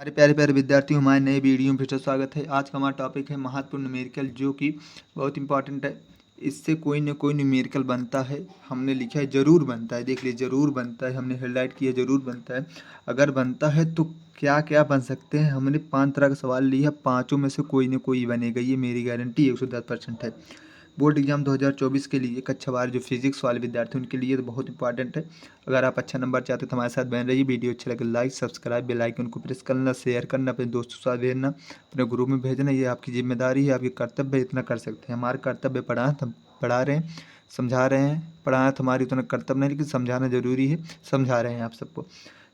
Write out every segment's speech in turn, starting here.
हमारे प्यारे प्यारे विद्यार्थियों, हमारे नए वीडियो में फिर से स्वागत है। आज का हमारा टॉपिक है महत्वपूर्ण न्यूमेरिकल, जो कि बहुत इंपॉर्टेंट है। इससे कोई ना कोई न्यूमेरिकल बनता है। हमने लिखा है जरूर बनता है, देख लीजिए जरूर बनता है, हमने हेडलाइट किया जरूर बनता है। अगर बनता है तो क्या क्या बन सकते हैं। हमने 5 तरह का सवाल लिया, पाँचों में से कोई ना कोई बनेगा, ये मेरी गारंटी 110% है। बोर्ड एग्जाम 2024 के लिए कक्षा 12 जो फिजिक्स वाले विद्यार्थी उनके लिए तो बहुत इंपॉर्टेंट है। अगर आप अच्छा नंबर चाहते हो तो हमारे साथ बने रहिए। वीडियो अच्छा लगे लाइक सब्सक्राइब बेल आइकन को प्रेस करना, शेयर करना, अपने दोस्तों के साथ भेजना, अपने ग्रुप में भेजना। ये आपकी जिम्मेदारी है, आपकी कर्तव्य है, इतना कर सकते हैं। हमारा कर्तव्य पढ़ाना, हम पढ़ा रहे हैं, समझा रहे हैं। पढ़ाना तो हमारी उतना कर्तव्य नहीं, लेकिन समझाना जरूरी है, समझा रहे हैं आप सबको।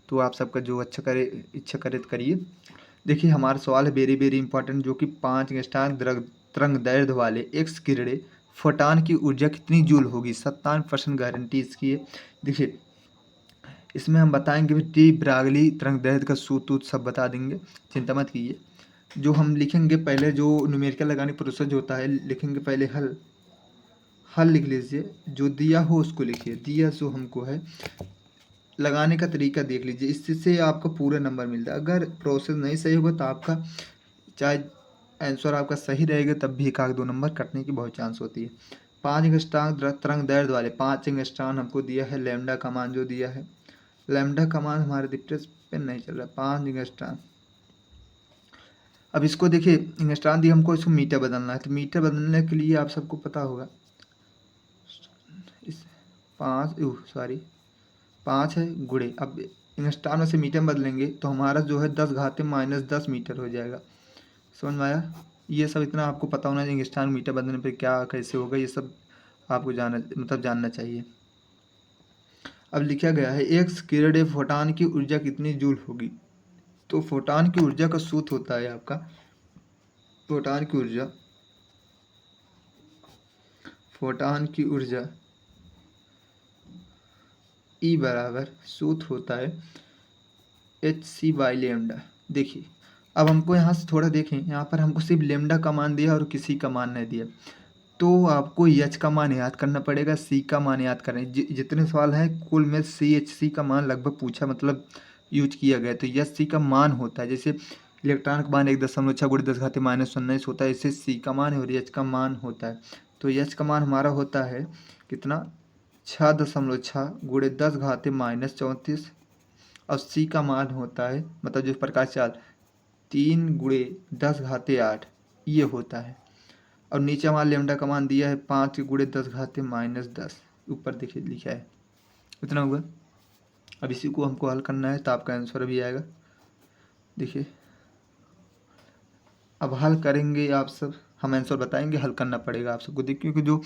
तो आप सबका जो अच्छा करे, इच्छा करे तो करिए। देखिए हमारा सवाल है वेरी वेरी इंपॉर्टेंट, जो कि 5 स्टार तरंग दैर्ध्य वाले एक्स किरणें फोटान की ऊर्जा कितनी जूल होगी। 97% गारंटी इसकी है। देखिए इसमें हम बताएंगे भी डी ब्रागली तरंग दैर्ध्य का सूत्र सब बता देंगे, चिंता मत कीजिए। जो हम लिखेंगे पहले, जो न्यूमेरिकल लगाने प्रोसेस जो होता है, लिखेंगे पहले हल। हल लिख लीजिए, जो दिया हो उसको लिखिए। दिया जो हमको है, लगाने का तरीका देख लीजिए, इससे आपको पूरा नंबर मिलता है। अगर प्रोसेस नहीं सही होगा तो आपका चाहे आंसर आपका सही रहेगा तब भी 1-2 नंबर कटने की बहुत चांस होती है। 5 अंगस्ट्राम तरंग दैर्ध्य वाले 5 अंगस्ट्राम हमको दिया है। लैम्डा का मान जो दिया है, लैम्डा का मान हमारे डिप्रेस पे नहीं चल रहा, 5 अंगस्ट्राम। अब इसको देखिए, अंगस्ट्राम दिया हमको, इसको मीटर बदलना है। तो मीटर बदलने के लिए आप सबको पता होगा, इस 5 है गुणे, अब अंगस्ट्राम में से मीटर में बदलेंगे तो हमारा जो है 10⁻−10 मीटर हो जाएगा। समझ में आया। ये सब इतना आपको पता होना चाहिए, इंग्लिश मीटर बदलने पे क्या कैसे होगा, ये सब आपको जानना चाहिए। अब लिखा गया है एक किरण फोटान की ऊर्जा कितनी जूल होगी। तो फोटान की ऊर्जा का सूत्र होता है आपका, फोटान की ऊर्जा, फोटान की ऊर्जा ई बराबर सूत्र होता है hc/λ। देखिए अब हमको यहाँ से थोड़ा देखें, यहाँ पर हमको सिर्फ लेमडा का मान दिया और किसी का मान नहीं दिया। तो आपको एच का मान याद करना पड़ेगा, सी का मान याद करें। जितने सवाल हैं कुल में सी एच सी का मान लगभग पूछा, मतलब यूज किया गया। तो एच सी का मान होता है, जैसे इलेक्ट्रॉन का मान 1.6 × 10⁻⁻⁻ होता है, इससे सी का मान है और एच का मान होता है। तो एच का मान हमारा होता है कितना, 6.6 × 10⁻⁻34। और सी का मान होता है, मतलब जो प्रकाश चाल 3 × 10⁸ ये होता है। और नीचे हमारा लेमडा का मान दिया है 5 × 10⁻−10, ऊपर देखिए लिखा है, इतना हुआ। अब इसी को हमको हल करना है तो आपका आंसर भी आएगा। देखिए अब हल करेंगे आप सब, हम आंसर बताएंगे, हल करना पड़ेगा आप सबको। देखिए क्योंकि जो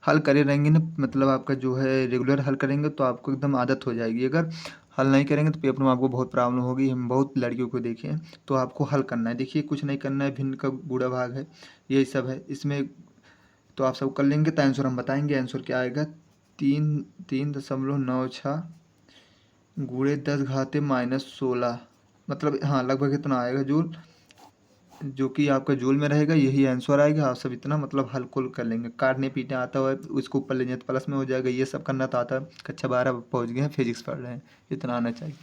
हल करे रहेंगे ना, मतलब आपका जो है रेगुलर हल करेंगे तो आपको एकदम आदत हो जाएगी। अगर हल नहीं करेंगे तो पेपर में आपको बहुत प्रॉब्लम होगी। हम बहुत लड़कियों को देखे हैं। तो आपको हल करना है। देखिए कुछ नहीं करना है, भिन्न का गुणा भाग है, यही सब है इसमें। तो आप सब कर लेंगे तो आंसर हम बताएंगे। आंसर क्या आएगा, 3.96 × 10⁻−16, मतलब हाँ लगभग इतना आएगा जूल, जो कि आपका जूल में रहेगा, यही आंसर आएगा। आप सब इतना मतलब हल कुल कर लेंगे। काटने पीटने आता है उसको ऊपर ले जाए तो प्लस में हो जाएगा, ये सब करना तो आता है। कक्षा 12 पहुँच गए हैं, फिजिक्स पढ़ रहे हैं, इतना आना चाहिए।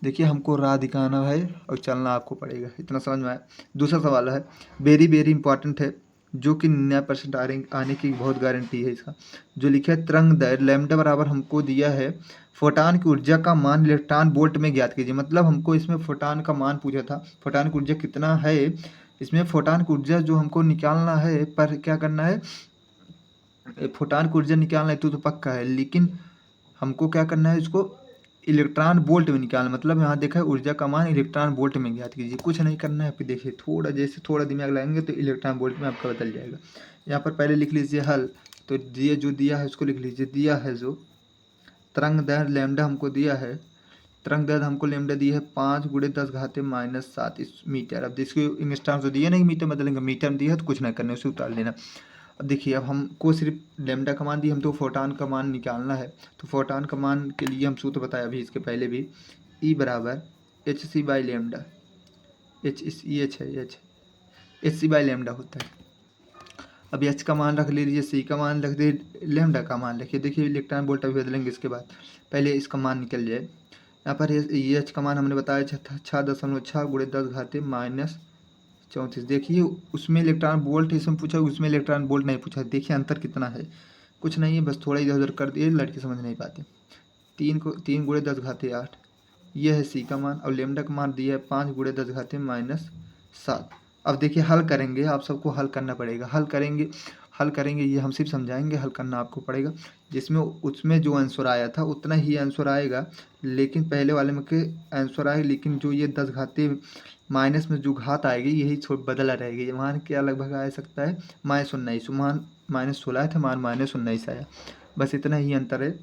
देखिए हमको राह दिखाना है और चलना आपको पड़ेगा, इतना समझ में आया। दूसरा सवाल है वेरी वेरी इंपॉर्टेंट है, जो कि 99% आने की बहुत गारंटी है इसका। जो लिखा है तरंग दैर्ध्य लैम्डा बराबर हमको दिया है फोटान की ऊर्जा का मान इलेक्ट्रॉन वोल्ट में ज्ञात कीजिए। मतलब हमको इसमें फोटान का मान पूछा था, फोटान की ऊर्जा कितना है। इसमें फोटान की ऊर्जा जो हमको निकालना है, पर क्या करना है, फोटान की ऊर्जा निकालना है तो पक्का है, लेकिन हमको क्या करना है, इसको इलेक्ट्रॉन वोल्ट में निकालना। मतलब यहाँ देखा है ऊर्जा का मान इलेक्ट्रॉन वोल्ट में ज्ञात कीजिए, कुछ नहीं करना है। फिर देखिए थोड़ा, जैसे थोड़ा दिमाग लगाएंगे तो इलेक्ट्रॉन वोल्ट में आपका बदल जाएगा। यहाँ पर पहले लिख लीजिए हल। तो दिए जो दिया है उसको लिख लीजिए। दिया है जो तरंग दैर्ध्य लैम्डा हमको दिया है, तरंग दैर्ध्य हमको लैम्डा दिया है 5 × 10⁻⁻7 मीटर। अब इसको इंग्लिश तो दिया नहीं, मीटर बदलेंगे, मीटर में दिया है तो कुछ ना करना, उसे उतार लेना। अब देखिए अब हमको सिर्फ लैम्डा का मान दिया, हमको फोटान का मान निकालना है। तो फोटान का मान के लिए हम सूत्र बताया अभी इसके पहले भी, ई बराबर hc/λ। एच है, hc/λ होता है। अब एच का मान रख लीजिए, सी का मान रख दीजिए, लैम्डा का मान रखिए। देखिए इलेक्ट्रॉन वोल्ट अभी बदलेंगे इसके बाद, पहले इसका मान निकल जाए। यहाँ पर ये एच का मान हमने बताया 6.6 गुणे 10 घाते -34। देखिए उसमें इलेक्ट्रॉन वोल्ट इसमें पूछा, उसमें इलेक्ट्रॉन वोल्ट नहीं पूछा। देखिए अंतर कितना है, कुछ नहीं है, बस थोड़ा इधर उधर कर दिए, लड़के समझ नहीं पाते। 3 गुणे 10 घाते 8, ये है सी का मान। और लेमडा का मान दिया है 5 गुणे 10 घाते -7। अब देखिए हल करेंगे, आप सबको हल करना पड़ेगा। हल करेंगे ये हम सिर्फ समझाएंगे, हल करना आपको पड़ेगा। जिसमें उसमें जो आंसर आया था उतना ही आंसर आएगा, लेकिन पहले वाले में के आंसर आए, लेकिन जो ये 10 घाते माइनस में जो घात आएगी यही बदला रहेगी। मान क्या लगभग आ सकता है -19, मान -16 आया था, मान -19 आया, बस इतना ही अंतर है।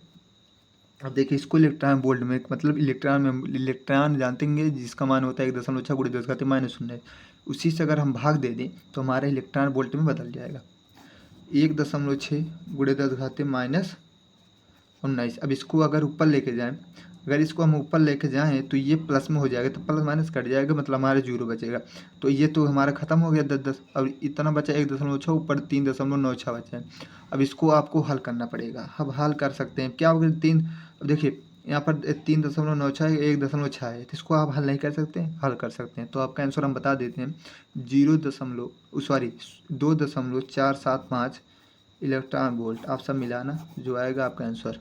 अब देखिए इसको इलेक्ट्रॉन वोल्ट में, मतलब इलेक्ट्रॉन जानते हैं जिसका मान होता है 1.6 गुणे 10 घाते -19, उसी से अगर हम भाग दे दें तो हमारा इलेक्ट्रॉन वोल्ट में बदल जाएगा। 1.6 गुणे 10 घाते -19। अब इसको अगर ऊपर लेके जाएं, अगर इसको हम ऊपर लेके जाएं तो ये प्लस में हो जाएगा, तो प्लस माइनस कट जाएगा, मतलब हमारा 0 बचेगा। तो ये तो हमारा खत्म हो गया 10-10। अब इतना बचा 1.6, ऊपर 3.96 बचा है। अब इसको आपको हल करना पड़ेगा। अब हल कर सकते हैं क्या होगा 3। अब देखिए यहाँ पर 3.96 1.6 है, तो इसको आप हल नहीं कर सकते, हल कर सकते हैं। तो आपका आंसर हम बता देते हैं 2.475 इलेक्ट्रॉन वोल्ट। आप सब मिलाना, जो आएगा आपका आंसर।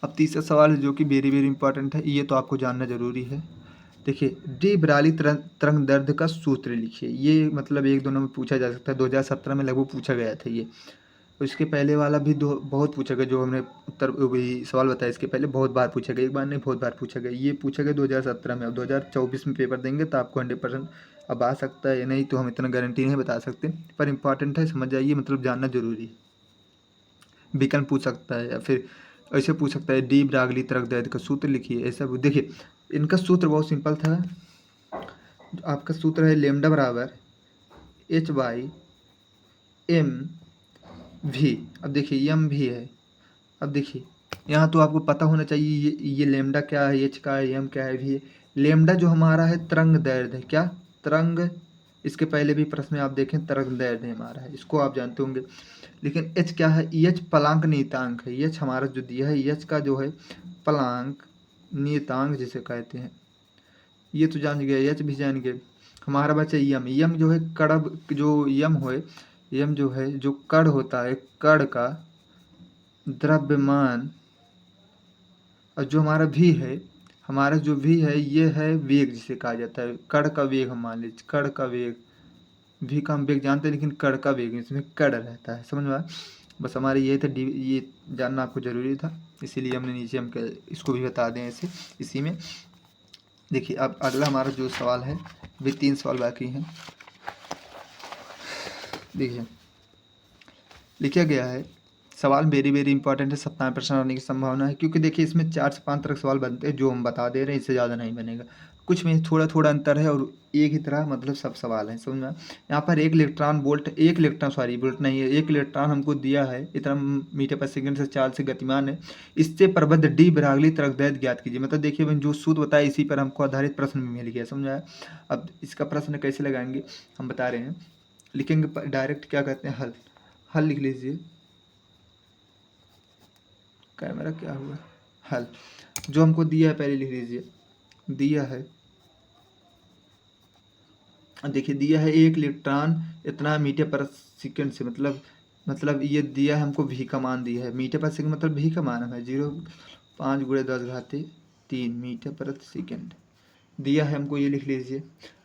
अब तीसरा सवाल है जो कि वेरी वेरी इंपॉर्टेंट है, ये तो आपको जानना जरूरी है। देखिए डी ब्रागली तरंग दैर्ध्य का सूत्र लिखिए। ये मतलब 1-2 में पूछा जा सकता है, 2017 में लगभग पूछा गया था ये। इसके पहले वाला भी बहुत पूछा गया, जो हमने उत्तर वही सवाल बताया, इसके पहले बहुत बार पूछा गया, एक बार नहीं बहुत बार पूछा गया। ये पूछा गया 2017 में। अब 2024 में पेपर देंगे तो आपको 100% अब आ सकता है या नहीं, तो हम इतना गारंटी नहीं बता सकते, पर इंपॉर्टेंट है, समझ जाइए, मतलब जानना जरूरी है। विकल्प पूछ सकता है या फिर ऐसे पूछ सकता है, डी ब्रागली तरंग दैर्ध्य का सूत्र लिखिए, ऐसा। देखिए इनका सूत्र बहुत सिंपल था। आपका सूत्र है लेमडा बराबर H/m v। अब देखिए एम भी है। अब देखिए यहाँ तो आपको पता होना चाहिए ये लेमडा क्या है, एच का है, एम क्या है, वी है। लेमडा जो हमारा है तरंग दैर्ध्य है, क्या तरंग, इसके पहले भी प्रश्न में आप देखें तरंग दैर्ध्य हमारा है, इसको आप जानते होंगे। लेकिन एच क्या है, एच पलांक नियतांक है। एच हमारा जो दिया है, एच का जो है पलांक नियतांक जिसे कहते हैं, ये तो जान गए, एच भी जान गए। हमारा बचा यम। यम जो है कड़ब, जो यम हो, यम जो है जो कण होता है, कण का द्रव्यमान। और जो हमारा भी है, हमारा जो भी है ये है वेग जिसे कहा जाता है, कण का वेग। हम मान लीजिए कण का वेग, भी का हम वेग जानते हैं, लेकिन कण का वेग इसमें कण रहता है, समझ में आया। बस हमारे ये था, ये जानना आपको जरूरी था, इसीलिए हमने नीचे हम इसको भी बता दें ऐसे इसी में। देखिए अब अगला हमारा जो सवाल है, भी 3 सवाल बाकी हैं। देखिए लिखा गया है, सवाल वेरी वेरी इंपॉर्टेंट है, 97% आने की संभावना है, क्योंकि देखिए इसमें 4 से 5 तरह के सवाल बनते हैं जो हम बता दे रहे हैं, इससे ज़्यादा नहीं बनेगा। कुछ में थोड़ा थोड़ा अंतर है और एक ही तरह मतलब सब सवाल हैं, समझ में। यहाँ पर एक इलेक्ट्रॉन वोल्ट नहीं है, 1 इलेक्ट्रॉन हमको दिया है, इतना मीटर पर सेकंड से चाल से गतिमान है, इससे प्रबद्ध डी ब्रागली तरंग दैर्ध्य ज्ञात कीजिए। मतलब देखिए जो सूत्र बताया इसी पर हमको आधारित प्रश्न भी मिल गया, समझाया। अब इसका प्रश्न कैसे लगाएंगे हम बता रहे हैं, लिखेंगे डायरेक्ट, क्या कहते हैं, हल। हल लिख लीजिए, कैमरा क्या हुआ, हल जो हमको दिया है पहले लिख लीजिए। दिया है, देखिए दिया है 1 इलेक्ट्रॉन इतना मीटर पर सेकंड से, मतलब ये दिया है हमको वी का मान दिया है, मीटर पर सेकंड मतलब वी का मान है 0.5 गुणे 10 घाते 3 मीटर प्रति सेकंड दिया है हमको, ये लिख लीजिए।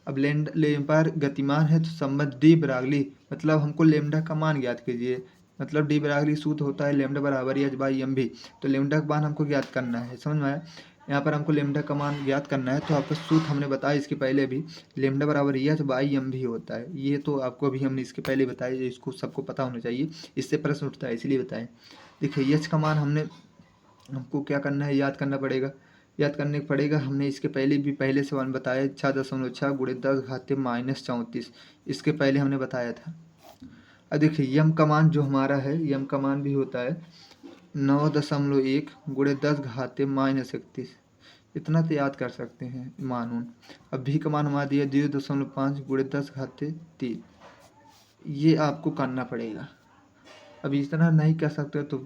अब लेम्डा गतिमान है तो संबंध डी ब्रागली, मतलब हमको लेमडा का मान ज्ञात कीजिए। मतलब डी ब्रागली सूत्र होता है लेमडा बराबर एच बाई एम भी, तो लेमडा का मान हमको ज्ञात करना है, समझ में आया। यहाँ पर हमको लेमडा का मान ज्ञात करना है, तो आपका सूत्र हमने बताया इसके पहले भी, लेमडा बराबर एच बाई एम भी होता है। ये तो आपको अभी हमने इसके पहले बताया, इसको सबको पता होना चाहिए, इससे प्रश्न उठता है इसलिए बताएं। देखिए एच का मान हमको क्या करना है, याद करने पड़ेगा। हमने इसके पहले भी पहले सवाल में बताया 6.6 गुणे 10 घाते -34, इसके पहले हमने बताया था। अब देखिए यम का मान जो हमारा है, यम का मान भी होता है 9.1 गुणे 10 घाते -31, इतना तो याद कर सकते हैं मान। अब भी का मान हमारा दिया 0.5 गुणे 10 घाते 3, ये आपको करना पड़ेगा। अब इतना नहीं कर सकते तो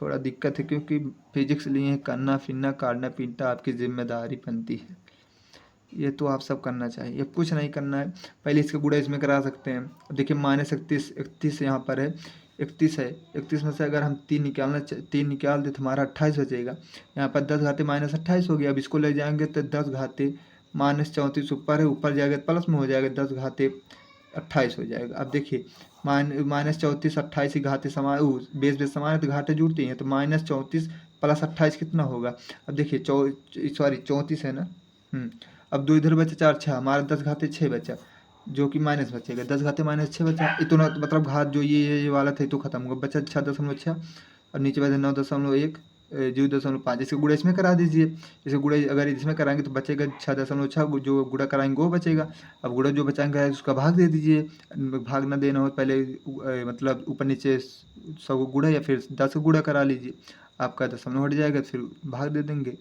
थोड़ा दिक्कत है क्योंकि फिजिक्स लिए करना फिरना काटना पीटना आपकी जिम्मेदारी बनती है। ये तो आप सब करना चाहिए, अब कुछ नहीं करना है। पहले इसका गुणा इसमें करा सकते हैं। अब देखिए -31, 31 यहाँ पर है, 31 है, 31 में से अगर हम 3 निकाल दे तो हमारा 28 बचेगा। यहाँ पर 10 घाते -28 हो गया। अब इसको ले जाएंगे तो 10 घाते -34 ऊपर है, ऊपर जाएगा प्लस में हो जाएगा, 10 घाते 28 हो जाएगा। अब देखिए -34 28 ही घाते समान, बेस बेस समान है तो घाटे जुड़ती हैं, तो -34 + 28 कितना होगा। अब देखिए 34 है ना। अब 2 इधर बचे 4 6, हमारा 10 घाते 6 बचा, जो कि माइनस बचेगा। 10 घाते -6 बचा, इतना तो मतलब घात जो ये वाला था तो खत्म होगा, बचा 6.6 और नीचे बचा 9.1 0.5। इसके गुणा इसमें करा दीजिए। इसे गुणा अगर इसमें कराएंगे तो बचेगा 6.6, जो गुणा कराएंगे वो बचेगा। अब गुणा जो बचाएंगे उसका भाग दे दीजिए। भाग ना देना हो पहले मतलब ऊपर नीचे 100 को गुणा या फिर 10 को गुणा करा लीजिए, आपका दशमलव हट जाएगा, फिर भाग दे देंगे,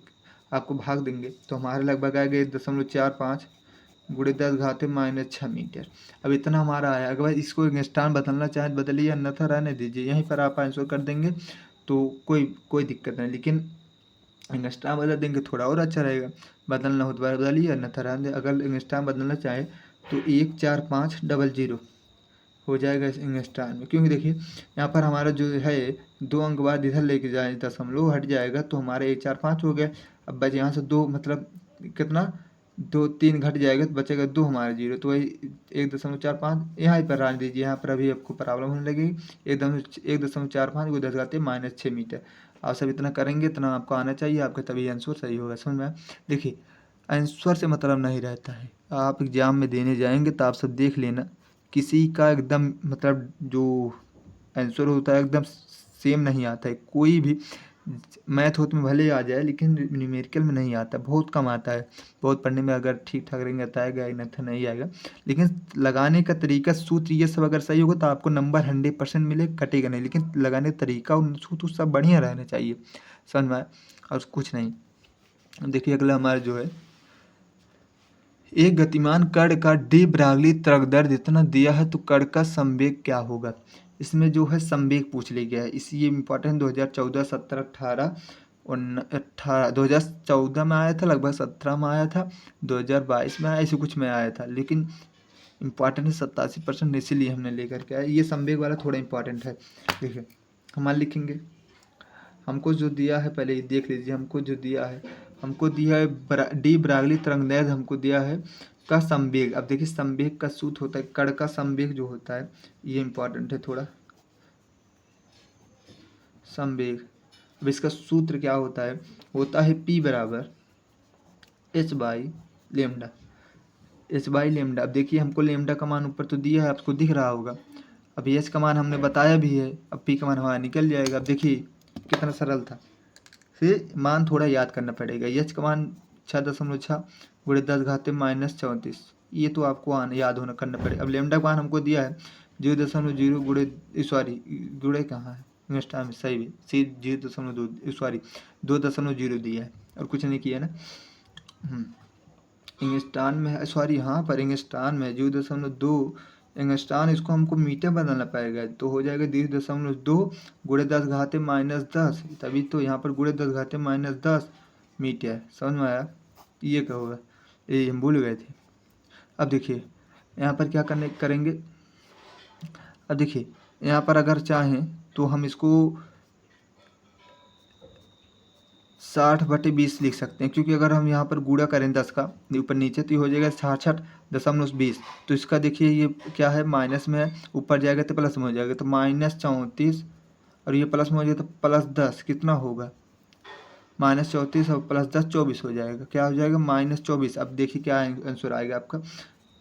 आपको भाग देंगे तो हमारे लगभग आएगा 1.45 गुणे 10 घाते -6 मीटर। अब इतना हमारा आया। अगर इसको स्थान बदलना चाहें तो बदलिए, अन्यथा रहने दीजिए, यहीं पर आप आंसर कर देंगे तो कोई दिक्कत नहीं। लेकिन स्थान बदल देंगे थोड़ा और अच्छा रहेगा। बदलना हो तो बदलिए, अन्यथा रहने दें। अगर स्थान बदलना चाहे तो 14500 हो जाएगा इस स्थान में, क्योंकि देखिए यहाँ पर हमारा जो है 2 अंक बाद इधर लेके जाए दशमलव हट जाएगा तो हमारा 145 हो गया। अब बचे यहाँ से 2, मतलब कितना 2 3 घट जाएगा तो बचेगा 2 हमारा 0, तो वही 1.45 यहाँ पर रहने दीजिए। यहाँ पर अभी आपको प्रॉब्लम होने लगेगी। 1.45 को 10 घाते -6 मीटर। आप सब इतना करेंगे, इतना आपको आना चाहिए, आपका तभी आंसर सही होगा। समझ में आया? देखिए आंसर से मतलब नहीं रहता है। आप एग्जाम में देने जाएंगे तो आप सब देख लेना, किसी का एकदम मतलब जो आंसर होता है एकदम सेम नहीं आता है। कोई भी मैथ होत में भले ही आ जाए लेकिन न्यूमेरिकल में नहीं आता, बहुत कम आता है। बहुत पढ़ने में अगर ठीक ठाक रहेंगे तो आएगा, अन्यथा नहीं आएगा। लेकिन लगाने का तरीका, सूत्र, ये सब अगर सही होगा तो आपको नंबर 100% मिले, कटेगा नहीं। लेकिन लगाने का तरीका और सूत्र सब बढ़िया रहना चाहिए, समझ में आया? और कुछ नहीं। देखिए अगला हमारा जो है, एक गतिमान कण का डी ब्रागली तरंगदैर्घ्य जितना दिया है तो कण का संवेग क्या होगा। इसमें जो है संवेग पूछ लिया गया है। इसी ये इम्पोर्टेंट 2014, 17, 18 और 18 2014 में आया था, लगभग 17 में आया था, 2022 में आया, ऐसे कुछ में आया था। लेकिन इम्पॉर्टेंट है 87%, इसीलिए हमने लेकर के आया। ये संवेग वाला थोड़ा इम्पॉर्टेंट है। देखिए हमारे लिखेंगे, हमको जो दिया है पहले ये देख लीजिए। हमको जो दिया है, हमको दिया है डी ब्रागली तरंगदैर्घ्य हमको दिया है का संवेग। अब देखिए संवेग का सूत्र होता है, कण का संवेग जो होता है, ये इम्पोर्टेंट है थोड़ा। संवेग, अब इसका सूत्र क्या होता है P बराबर h/λ। h/λ। अब देखिए हमको लेमडा का मान ऊपर तो दिया है, आपको दिख रहा होगा। अब h का मान हमने बताया भी है, अब p का मान हमारा निकल जाएगा। अब देखिए कितना सरल था। फिर मान थोड़ा याद करना पड़ेगा। h का मान 6.6 गुणे 10 घाते -34, ये तो आपको याद होना करना पड़ेगा। अब लेमडा का मान हमको दिया है 0.0 गुणे कहाँ है इंस्टा में, सही है, सी 0.2 2.0 दिया है और कुछ नहीं किया ना। इंग्स्टान में है, सॉरी हाँ पर इंग्स्टान में 0.2 इंग्स्टान, इसको हमको मीटर बदलना पड़ेगा तो हो जाएगा 0.2 गुणे 10 घाते -10, तभी तो यहाँ पर गुणे 10 घाते -10 मीटर। समझ में आया? ये क्या होगा, ये हम भूल गए थे। अब देखिए यहाँ पर क्या करेंगे। अब देखिए यहाँ पर अगर चाहें तो हम इसको 60/20 लिख सकते हैं, क्योंकि अगर हम यहाँ पर गुणा करें 10 का ऊपर नीचे तो ये हो जाएगा 66.20। तो इसका देखिए ये क्या है, माइनस में है, ऊपर जाएगा तो प्लस में हो जाएगा, तो -34 और ये प्लस में हो जाएगा तो +10 कितना होगा, -34 और +10 24 हो जाएगा। क्या हो जाएगा -24। अब देखिए क्या आंसर आएगा आपका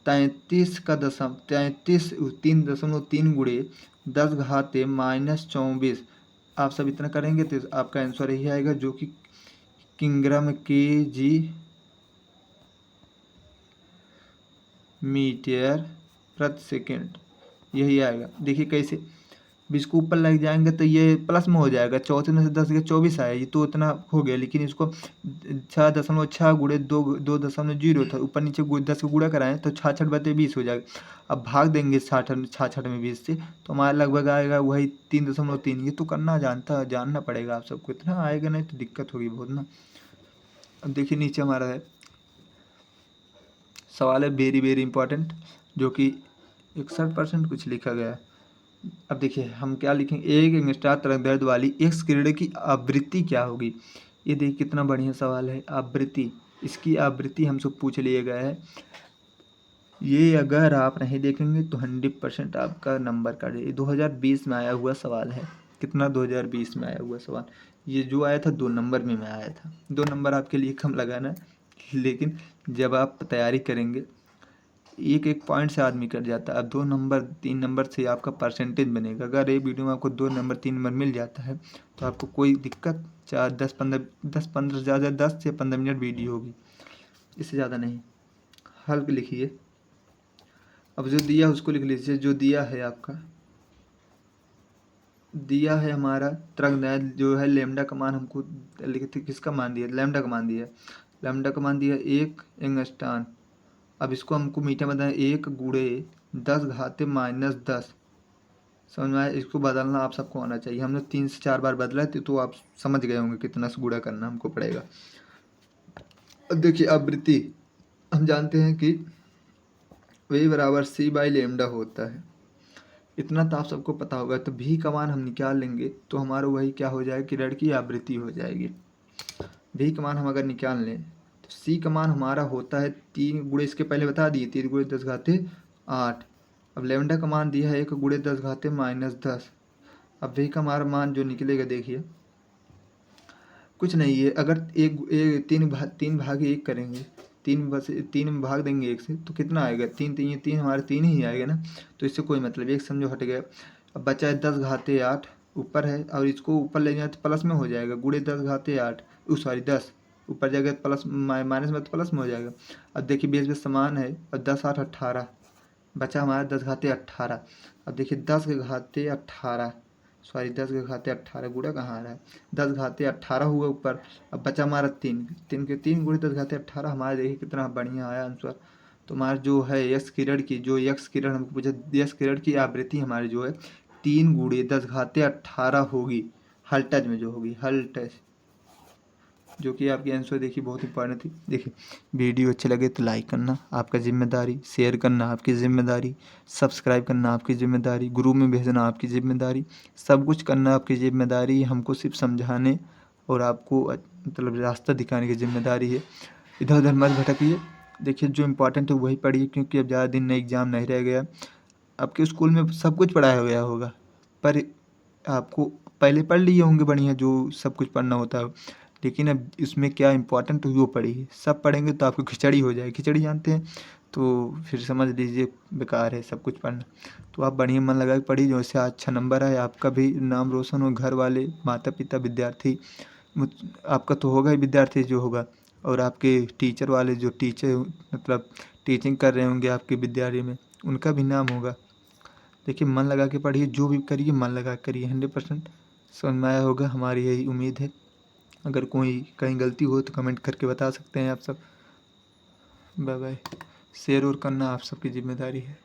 3.3 गुणे 10 घाते -24। आप सब इतना करेंगे तो आपका आंसर यही आएगा, जो कि किलोग्राम kg मीटर प्रति सेकेंड, यही आएगा। देखिए कैसे, 20 को ऊपर लग जाएंगे तो ये प्लस में हो जाएगा। 34 में से 10 गया 24 आया, ये तो इतना हो गया। लेकिन इसको 6.6 गुणे 2.0 था, ऊपर नीचे 10 को गुणा कराएं तो 66/20 हो जाएगा। अब भाग देंगे 66 में 20 से, तो हमारा लगभग आएगा वही 3.3। ये तो जानना पड़ेगा आप सबको, इतना आएगा नहीं तो दिक्कत होगी बहुत ना। अब देखिए नीचे हमारा है सवाल है वेरी वेरी इंपॉर्टेंट, जो कि 61% कुछ लिखा गया है। अब देखिए हम क्या लिखेंगे, एक यंगस्टार तरंगदैर्घ्य वाली एक्स किरण की आवृत्ति क्या होगी। ये देखिए कितना बढ़िया सवाल है, आवृत्ति, इसकी आवृत्ति हमसे पूछ लिया गया है। ये अगर आप नहीं देखेंगे तो 100% आपका नंबर काट जाए। 2020 में आया हुआ सवाल है। कितना, 2020 में आया हुआ सवाल। ये जो आया था 2 नंबर में आया था। 2 नंबर आपके लिए कम लगाना, लेकिन जब आप तैयारी करेंगे एक एक पॉइंट से आदमी कट जाता है। अब 2 नंबर 3 नंबर से आपका परसेंटेज बनेगा। अगर एक वीडियो में आपको 2 नंबर 3 नंबर मिल जाता है तो आपको कोई दिक्कत 10-15 ज़्यादा 10 से 15 मिनट वीडियो होगी, इससे ज़्यादा नहीं। हल लिखिए। अब जो दिया उसको लिख लीजिए। जो दिया है आपका, दिया है हमारा तरंगदैर्घ्य जो है लैम्डा का मान हमको लिखते, किसका मान दिया, लैम्डा का मान दिया। लैम्डा का मान दिया 1 एंगस्ट्रॉन। अब इसको हमको मीटर में 1 गुणे 10⁻⁻10। समझ में आया। इसको बदलना आप सबको आना चाहिए। हमने 3 से 4 बार बदला है तो आप समझ गए होंगे कितना से गुणा करना हमको पड़ेगा। अब देखिए आवृत्ति हम जानते हैं कि V बराबर C/λ होता है, इतना तो आप सबको पता होगा। तो V का मान हम निकाल लेंगे तो हमारा वही क्या हो जाएगा, किरण की आवृत्ति हो जाएगी। V का मान हम अगर निकाल लें तो C का मान हमारा होता है 3 गुणे, इसके पहले बता दिए 3 गुणे 10⁸ अब लैम्डा का मान दिया है 1 गुणे 10⁻⁻10। अब V का हमारा मान जो निकलेगा देखिए कुछ नहीं है। अगर 3 भाग 1 करेंगे, 3 में भाग देंगे 1 से तो कितना आएगा, 3 हमारे 3 ही आएगा ना। तो इससे कोई मतलब, एक समझो हट गया। अब बचा है 10⁸ ऊपर है, और इसको ऊपर ले जाए तो प्लस में हो जाएगा, गुणे 10⁸ सॉरी 10 ऊपर जाएगा प्लस माइनस में तो प्लस में हो जाएगा। अब देखिए बेस बेस समान है, और 10×8 = 18 बचा हमारा 10⁸18। अब देखिए 10⁸18 सॉरी 10⁸18 गुणा कहाँ आ रहा है, 10⁸18 हुआ ऊपर। अब बचा हमारा 3 गुणे 10⁸18 हमारा देखिए कितना बढ़िया आया आंसर। तो हमारा जो है यक्स किरण की, जो यक्स किरण हमको पूछा, यक्स किरण की आवृत्ति हमारी जो है 3 गुणे 10⁸18 होगी, हल टच में जो होगी, हल टच, जो कि आपकी आंसर देखिए बहुत इंपॉर्टेंट थी। देखिए वीडियो अच्छे लगे तो लाइक करना आपका जिम्मेदारी, शेयर करना आपकी जिम्मेदारी, सब्सक्राइब करना आपकी जिम्मेदारी, ग्रुप में भेजना आपकी जिम्मेदारी, सब कुछ करना आपकी जिम्मेदारी। हमको सिर्फ समझाने और आपको मतलब रास्ता दिखाने की जिम्मेदारी है। इधर उधर मत भटकिए। देखिए जो इम्पोर्टेंट है वही पढ़िए, क्योंकि अब ज़्यादा दिन में एग्ज़ाम नहीं रह गया। आपके स्कूल में सब कुछ पढ़ाया गया होगा, पर आपको पहले पढ़ लिए होंगे बढ़िया जो सब कुछ पढ़ना होता है, लेकिन अब इसमें क्या इंपॉर्टेंट वो पढ़िए। सब पढ़ेंगे तो आपको खिचड़ी हो जाए, खिचड़ी जानते हैं, तो फिर समझ लीजिए बेकार है सब कुछ पढ़ना। तो आप बढ़िया मन लगा के पढ़िए, जो इससे अच्छा नंबर आए, आपका भी नाम रोशन हो, घर वाले, माता पिता, विद्यार्थी, आपका तो होगा ही विद्यार्थी जो होगा, और आपके टीचर वाले जो टीचर मतलब टीचिंग कर रहे होंगे आपके विद्यालय में, उनका भी नाम होगा। देखिए मन लगा के पढ़िए, जो भी करिए मन लगा के करिए, 100% समझ में आया होगा, हमारी यही उम्मीद है। अगर कोई कहीं गलती हो तो कमेंट करके बता सकते हैं आप सब। Bye bye. शेयर और करना आप सबकी जिम्मेदारी है।